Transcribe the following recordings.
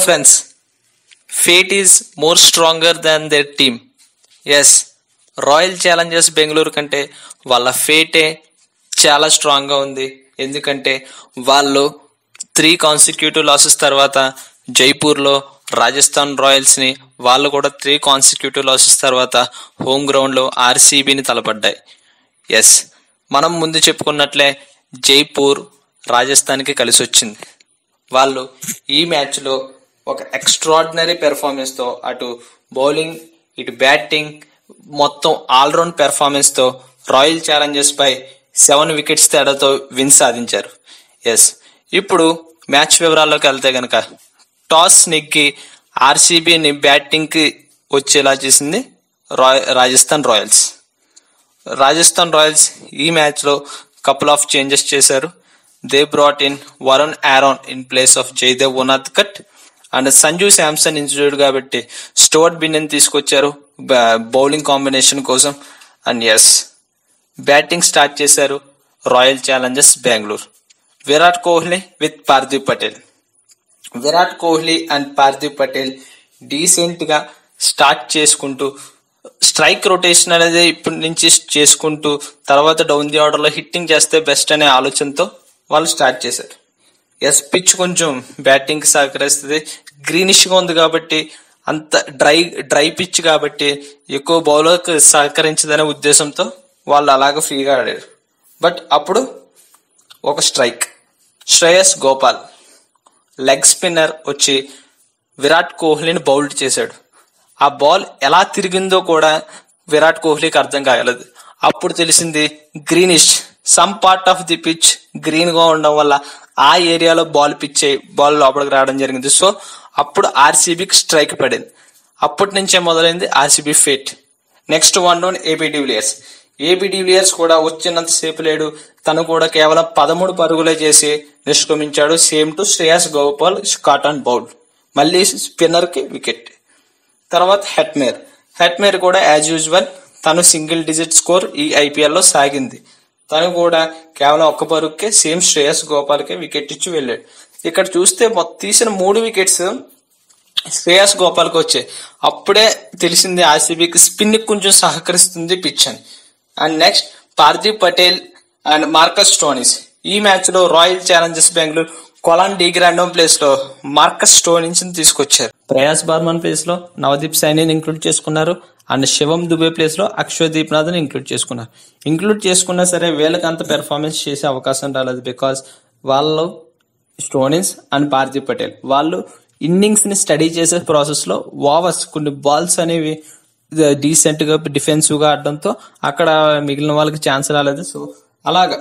friends, fate is more stronger than their team. Yes, royal Challengers Bengaluru కంటే వాళ్ళ ఫేటే చాలా స్ట్రాంగ్గా ఉంది. ఎందుకంటే వాళ్ళు 3 కాన్సిక్యూటివ్ లాసెస్ తర్వాత జైపూర్లో రాజస్థాన్ రాయల్స్ని, వాళ్ళు కూడా 3 కాన్సిక్యూటివ్ లాసెస్ తర్వాత హోమ్ గ్రౌండ్లో ఆర్సీబీని తలపడ్డాయి. ఎస్, మనం ముందు చెప్పుకున్నట్లే జైపూర్ రాజస్థాన్కి కలిసి వచ్చింది. వాళ్ళు ఈ మ్యాచ్లో ఒక ఎక్స్ట్రాడినరీ పెర్ఫార్మెన్స్తో అటు బౌలింగ్ ఇటు బ్యాటింగ్ మొత్తం ఆల్రౌండ్ పెర్ఫార్మెన్స్తో రాయల్ ఛాలెంజర్స్ పై 7 వికెట్స్ తేడాతో విన్ సాధించారు. ఎస్, ఇప్పుడు మ్యాచ్ వివరాల్లోకి వెళ్తే కనుక టాస్ నెగ్గి ఆర్సీబీని బ్యాటింగ్కి వచ్చేలా చేసింది రాజస్థాన్ రాయల్స్. రాజస్థాన్ రాయల్స్ ఈ మ్యాచ్లో కపుల్ ఆఫ్ చేంజెస్ చేశారు. They brought in Varun Aaron in place of Jaydev Unadkat and Sanju Samson injured కాబట్టి స్టోర్ట్ బిన్నెన్ తీసుకొచ్చారు బౌలింగ్ కాంబినేషన్ కోసం. అండ్ ఎస్, బ్యాటింగ్ స్టార్ట్ చేశారు Royal Challengers Bengaluru. Virat Kohli with Parthiv Patel. Virat Kohli and Parthiv Patel decent గా స్టార్ట్ చేసుకుంటూ స్ట్రైక్ రొటేషన్ అనేది ఇప్పటి నుంచి చేసుకుంటూ తర్వాత డౌన్ ది ఆర్డర్ లో హిట్టింగ్ చేస్తే బెస్ట్ అనే ఆలోచనతో వాళ్ళు స్టార్ట్ చేశారు. ఎస్, పిచ్ కొంచెం బ్యాటింగ్ కి సహకరిస్తుంది. గ్రీనిష్ గా ఉంది కాబట్టి అంత డ్రై పిచ్ కాబట్టి ఎక్కువ బౌలర్కి సహకరించదనే ఉద్దేశంతో వాళ్ళు అలాగ ఫ్రీగా ఆడారు. బట్ అప్పుడు ఒక strike, Shreyas Gopal leg spinner వచ్చి విరాట్ కోహ్లీని బౌల్డ్ చేశాడు. ఆ బాల్ ఎలా తిరిగిందో కూడా విరాట్ కోహ్లీకి అర్థం కాగలదు. అప్పుడు తెలిసింది greenish, some part of the pitch green గా ఉండడం వల్ల ఆ ఏరియాలో బాల్ లోపలికి రావడం జరిగింది. సో అప్పుడు ఆర్సీబీకి స్ట్రైక్ పడింది. అప్పటి నుంచే మొదలైంది RCB fate. Next one down AB de Villiers. AB de Villiers కూడా వచ్చినంత సేపు లేడు, తను కూడా కేవలం 13 పరుగులే చేసి నిష్క్రమించాడు. Same to Shreyas Gopal caught and bowled. మళ్ళీ స్పిన్నర్ కి వికెట్. తర్వాత హెట్మేర్ కూడా యాజ్ యూజువల్ తను సింగిల్ డిజిట్ స్కోర్ ఈ ఐపీఎల్ లో సాగింది. తను కూడా కేవలం 1 పరుగుకే సేమ్ శ్రేయస్ గోపాల్ కే వికెట్ ఇచ్చి వెళ్ళాడు. ఇక్కడ చూస్తే తీసిన 3 వికెట్స్ శ్రేయస్ గోపాల్ కి వచ్చాయి. అప్పుడే తెలిసింది ఆర్సీబీకి స్పిన్ కొంచెం సహకరిస్తుంది పిచ్ అని. And next Parthiv Patel and Marcus Stoinis. ఈ మ్యాచ్ లో Royal Challengers Bengaluru Colin de Grandhomme place లో మార్కస్ స్టోయినిస్ ని తీసుకొచ్చారు. ప్రయాస్ బర్మన్ ప్లేస్ లో నవదీప్ సైనిని ఇంక్లూడ్ చేసుకున్నారు. అండ్ శివం దుబే ప్లేస్ లో అక్షదీప్ నాథ్ ని ఇంక్లూడ్ చేసుకున్నారు. ఇంక్లూడ్ చేసుకున్నా సరే వీళ్ళకి అంత పెర్ఫార్మెన్స్ చేసే అవకాశం రాలేదు. బికాస్ వాళ్ళు స్టోయినిస్ అండ్ పార్థివ్ పటేల్ వాళ్ళు ఇన్నింగ్స్ ని స్టడీ చేసే ప్రాసెస్ లో ఓవర్స్ కొన్ని బాల్స్ అనేవి డీసెంట్ గా డిఫెన్సివ్ గా ఆడడంతో అక్కడ మిగిలిన వాళ్ళకి ఛాన్స్ రాలేదు. సో అలాగా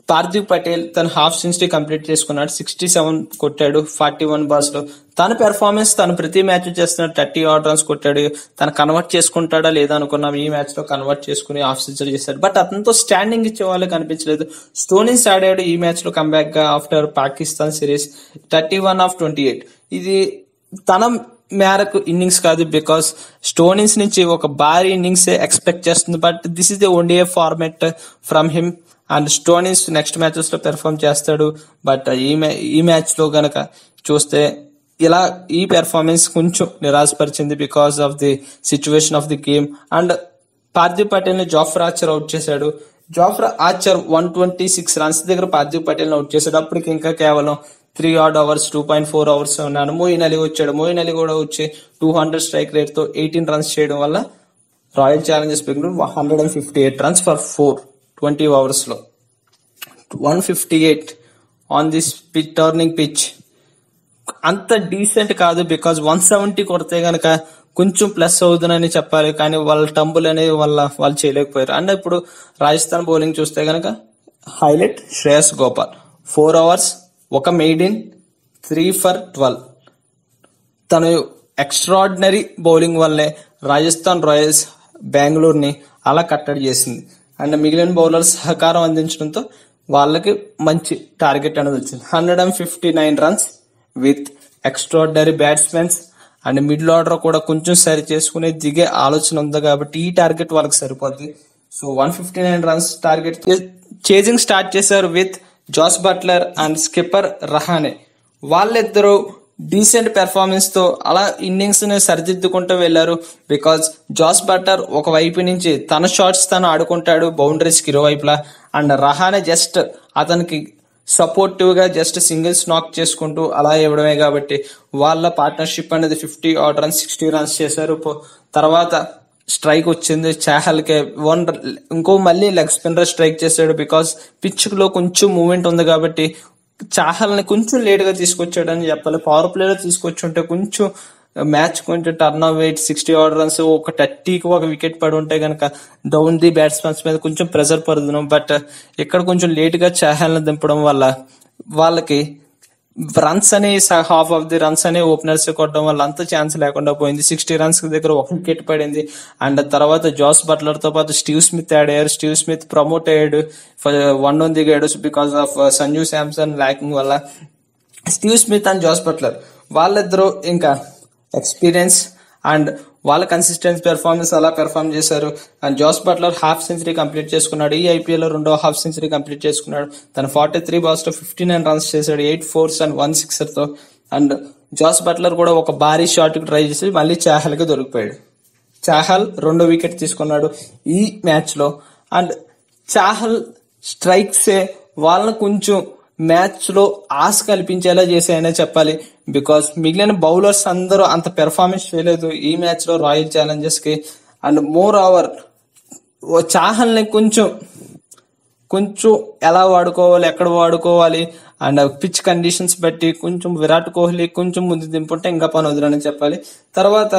పార్థివ్ పటేల్ తన హాఫ్ సెంచరీ కంప్లీట్ చేసుకున్నాడు. 67 కొట్టాడు 41 బాల్స్ లో. తన పెర్ఫార్మెన్స్ తను ప్రతి మ్యాచ్ చేస్తున్నాడు. 30 ఆడ్ రన్స్ కొట్టాడు. తను కన్వర్ట్ చేసుకుంటాడా లేదా అనుకున్నాం. ఈ మ్యాచ్ లో కన్వర్ట్ చేసుకుని హాఫ్ సెంచరీ చేశాడు. బట్ అతనితో స్టాండింగ్ ఇచ్చే వాళ్ళకి కనిపించలేదు. స్టోయినిస్ ఆడాడు ఈ మ్యాచ్ లో కంబ్యాక్ గా ఆఫ్టర్ పాకిస్తాన్ సిరీస్ 31 ఆఫ్ 28. ఇది తన మేరకు ఇన్నింగ్స్ కాదు. బికాస్ స్టోయినిస్ నుంచి ఒక భారీ ఇన్నింగ్స్ ఎక్స్పెక్ట్ చేస్తుంది. But this is the ODI format from him. And Stoinis next matches లో పెర్ఫార్మ్ చేస్తాడు. బట్ ఈ మ్యాచ్ లో గనక చూస్తే ఇలా ఈ పెర్ఫార్మెన్స్ కొంచెం నిరాశపరిచింది because of the situation of the game. And Parthiv Patel ని జాఫ్రా ఆర్చర్ అవుట్ చేశాడు. జాఫ్రా ఆర్చర్ 126 రన్స్ దగ్గర పార్థివ్ పటేల్ ని అవుట్ చేశాడు. అప్పటికి ఇంకా కేవలం 3 odd hours 2.4 hours ఉన్నాను. మోయిన్ అలీ వచ్చాడు. మోయిన్ అలీ కూడా వచ్చి 200 స్ట్రైక్ రేట్ తో 18 రన్స్ చేయడం వల్ల royal Challengers Bengaluru 158 runs for 20 overs లో 158 ఆన్ దిస్ టర్నింగ్ పిచ్ అంత డీసెంట్ కాదు. బికాజ్ 170 కొడితే గనక కొంచెం ప్లస్ అవుతుందని చెప్పాలి. కానీ వాళ్ళ టంబుల్ అనేది వాళ్ళు చేయలేకపోయారు. అండ్ ఇప్పుడు రాజస్థాన్ బౌలింగ్ చూస్తే గనక highlight Shreyas Gopal 4 overs 1 maiden 3 for 12. తను ఎక్స్ట్రాడినరీ బౌలింగ్ వల్లే రాజస్థాన్ రాయల్స్ బెంగళూరుని అలా కట్టడి చేసింది. అండ్ మిగిలిన బౌలర్స్ సహకారం అందించడంతో వాళ్ళకి మంచి టార్గెట్ అనేది వచ్చింది. 159 runs with extraordinary batsmen. And middle order కూడా కొంచెం సరి చేసుకునే దిగే ఆలోచన ఉంది కాబట్టి ఈ టార్గెట్ వాళ్ళకి సరిపోద్ది. So 159 runs target chasing start చేశారు with Jos Buttler and skipper Rahane. వాళ్ళిద్దరూ డీసెంట్ పెర్ఫార్మెన్స్ తో అలా ఇన్నింగ్స్ ని సరిదిద్దుకుంటూ వెళ్లారు. బికాజ్ జాస్ బట్లర్ ఒక వైపు నుంచి తన షాట్స్ తను ఆడుకుంటాడు బౌండరీస్ కి ఇరువైపులా, అండ్ రహానే జస్ట్ అతనికి సపోర్టివ్ గా జస్ట్ సింగిల్స్ నాక్ చేసుకుంటూ అలా ఇవ్వడమే. కాబట్టి వాళ్ళ పార్ట్నర్షిప్ అనేది 50 odd runs 60 runs చేశారు. తర్వాత స్ట్రైక్ వచ్చింది చాహల్ కే, ఇంకో మళ్ళీ లెగ్ స్పిన్నర్ స్ట్రైక్ చేశాడు. బికాస్ పిచ్ లో కొంచెం మూమెంట్ ఉంది కాబట్టి చాహల్ ని కొంచెం లేట్ గా తీసుకొచ్చాడు అని చెప్పాలి. పవర్ ప్లే లో తీసుకొచ్చుంటే కొంచెం మ్యాచ్ కొంచెం టర్న్ ఓవర్ 60 odd runs ఒక 30కి ఒక వికెట్ పడి ఉంటే కనుక డౌన్ ది బ్యాట్స్మెన్స్ మీద కొంచెం ప్రెషర్ పడుతున్నాం. బట్ ఇక్కడ కొంచెం లేట్ గా చాహల్ ని దింపడం వల్ల వాళ్ళకి రన్స్ అనే హాఫ్ ఆఫ్ ది రన్స్ అనే ఓపెనర్స్ కొట్టడం వల్ల అంత ఛాన్స్ లేకుండా పోయింది. 60 runs దగ్గర ఒక వికెట్ పడింది. అండ్ తర్వాత జాస్ బట్లర్ తో పాటు స్టీవ్ స్మిత్ యాడ్ అయ్యారు. స్టీవ్ స్మిత్ ప్రమోట్ అయ్యాడు, 1 దిగాడు because of Sanju Samson lacking వల్ల. Steve Smith and Jos Buttler వాళ్ళిద్దరూ ఇంకా ఎక్స్పీరియన్స్ అండ్ వాళ్ళ కన్సిస్టెంట్ పెర్ఫార్మెన్స్ అలా పెర్ఫార్మ్ చేశారు. And Jos Buttler half century complete చేసుకున్నాడు. ఈ ఐపీఎల్ లో 2వ హాఫ్ సెంచరీ కంప్లీట్ చేసుకున్నాడు. తన 43 balls తో 59 runs చేశాడు, 8 fours అండ్ 1 sixer తో. అండ్ జాస్ బట్లర్ కూడా ఒక భారీ షాట్ కి ట్రై చేసి మళ్ళీ చాహల్ కి దొరికిపోయాడు. చాహల్ 2వ వికెట్ తీసుకున్నాడు ఈ మ్యాచ్ లో. అండ్ చాహల్ స్ట్రైక్స్ వాళ్ళని కొంచెం మ్యాచ్ లో ఆశ కల్పించేలా చేశాయనే చెప్పాలి. బికాస్ మిగిలిన బౌలర్స్ అందరూ అంత పెర్ఫార్మెన్స్ చేయలేదు ఈ మ్యాచ్ లో రాయల్ ఛాలెంజర్స్ కి. అండ్ మోర్ ఓవర్ చాహల్ ని కొంచెం ఎలా వాడుకోవాలి, ఎక్కడ వాడుకోవాలి అండ్ పిచ్ కండిషన్స్ బట్టి కొంచెం విరాట్ కోహ్లీ కొంచెం ముందు దింపుంటే ఇంకా పని వదిలని చెప్పాలి. తర్వాత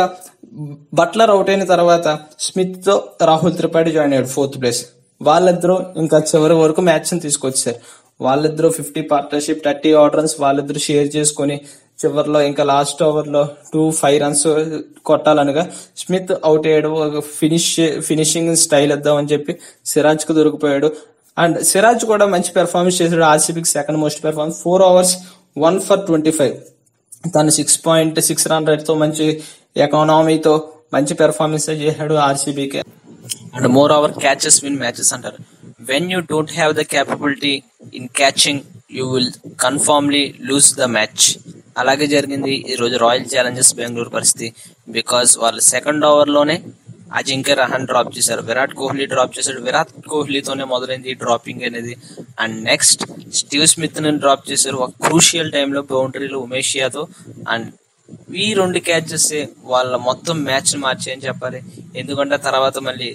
బట్లర్ అవుట్ అయిన తర్వాత స్మిత్ తో రాహుల్ త్రిపాఠి జాయిన్ అయ్యాడు 4th place. వాళ్ళిద్దరూ ఇంకా చివరి వరకు మ్యాచ్ ని తీసుకొచ్చారు. వాళ్ళిద్దరూ 50 పార్ట్నర్షిప్ 30 odd runs వాళ్ళిద్దరూ షేర్ చేసుకుని చివరిలో ఇంకా లాస్ట్ ఓవర్ లో 5 runs కొట్టాలనగా స్మిత్ అవుట్ అయ్యాడు. ఫినిషింగ్ స్టైల్ ఇద్దామని చెప్పి సిరాజ్ కు దొరికిపోయాడు. అండ్ సిరాజ్ కూడా మంచి పెర్ఫార్మెన్స్ చేశాడు. ఆర్సీబీకి 2nd most performance, 4 overs 1 for 25. తను 6.6 run rate తో మంచి ఎకానమీతో మంచి పెర్ఫార్మెన్స్ చేశాడు ఆర్సీబీకి. And moreover catches win matches అంటారు. When you don't have the capability in catching, you will confirmly lose the match. అలాగే జరిగింది ఈ రోజు రాయల్ ఛాలెంజర్స్ బెంగళూరు పరిస్థితి. బికాస్ వాళ్ళు 2nd over లోనే అజింక్య రహాన్ డ్రాప్ చేశారు, విరాట్ కోహ్లీ డ్రాప్ చేశాడు. విరాట్ కోహ్లీతోనే మొదలైంది ఈ డ్రాపింగ్ అనేది. అండ్ నెక్స్ట్ స్టీవ్ స్మిత్ ని డ్రాప్ చేశారు ఒక క్రూషియల్ టైంలో బౌండరీలో ఉమేషియాతో. అండ్ ఈ 2 catches వాళ్ళ మొత్తం మ్యాచ్ మార్చేయని చెప్పాలి. ఎందుకంటే తర్వాత మళ్ళీ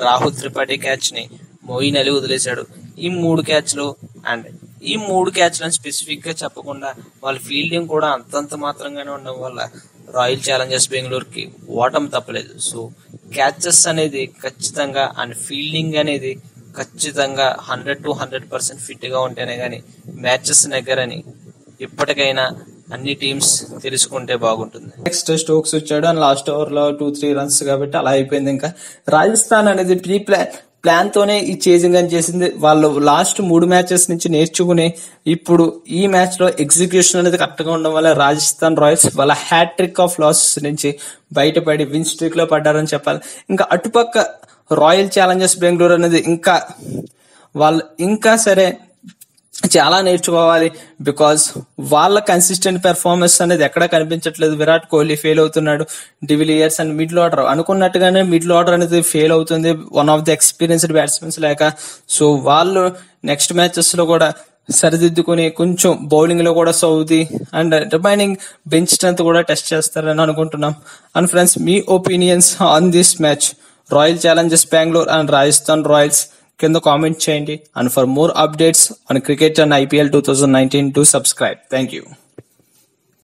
రాహుల్ త్రిపాఠి క్యాచ్ ని మోయిన్ అలీ వదిలేశాడు. ఈ 3 catchలు అండ్ ఈ 3 catchలను స్పెసిఫిక్ గా చెప్పకుండా వాళ్ళ ఫీల్డింగ్ కూడా అంతంత మాత్రంగానే ఉండడం వల్ల రాయల్ ఛాలెంజర్స్ బెంగళూరుకి ఓటమి తప్పలేదు. సో క్యాచెస్ అనేది ఖచ్చితంగా అండ్ ఫీల్డింగ్ అనేది ఖచ్చితంగా 100 to 100% ఫిట్ గా ఉంటేనే గానీ మ్యాచెస్ నెగ్గరని ఇప్పటికైనా అన్ని టీమ్స్ తెలుసుకుంటే బాగుంటుంది. నెక్స్ట్ స్టోక్స్ వచ్చాడు అండ్ లాస్ట్ ఓవర్ లో 2-3 runs కాబట్టి అలా అయిపోయింది. ఇంకా రాజస్థాన్ అనేది ప్లాన్ తోనే ఈ చేజింగ్ అని చేసింది. వాళ్ళు లాస్ట్ 3 matches నుంచి నేర్చుకుని ఇప్పుడు ఈ మ్యాచ్ లో ఎగ్జిక్యూషన్ అనేది కరెక్ట్ గా ఉండడం వల్ల రాజస్థాన్ రాయల్స్ వాళ్ళ హ్యాట్రిక్ ఆఫ్ లాసెస్ నుంచి బయటపడి విన్ స్ట్రీక్ లో పడ్డారని చెప్పాలి. ఇంకా అటుపక్క రాయల్ ఛాలెంజర్స్ బెంగళూరు అనేది ఇంకా సరే చాలా నేర్చుకోవాలి. బికాస్ వాళ్ళ కన్సిస్టెంట్ పెర్ఫార్మెన్స్ అనేది ఎక్కడా కనిపించట్లేదు. విరాట్ కోహ్లీ ఫెయిల్ అవుతున్నాడు, డివిలియర్స్ అండ్ మిడిల్ ఆర్డర్ అనుకున్నట్టుగానే మిడిల్ ఆర్డర్ అనేది ఫెయిల్ అవుతుంది, one of the experienced batsmen లేక. సో వాళ్ళు నెక్స్ట్ మ్యాచెస్ లో కూడా సరిదిద్దుకుని కొంచెం బౌలింగ్ లో కూడా Saudi and remaining bench strength కూడా టెస్ట్ చేస్తారని అనుకుంటున్నాం. And friends, me opinions on this match royal Challengers Bengaluru and Rajasthan Royals కింద కామెంట్ చేయండి. And for more updates on cricket and IPL 2019 do subscribe. Thank you.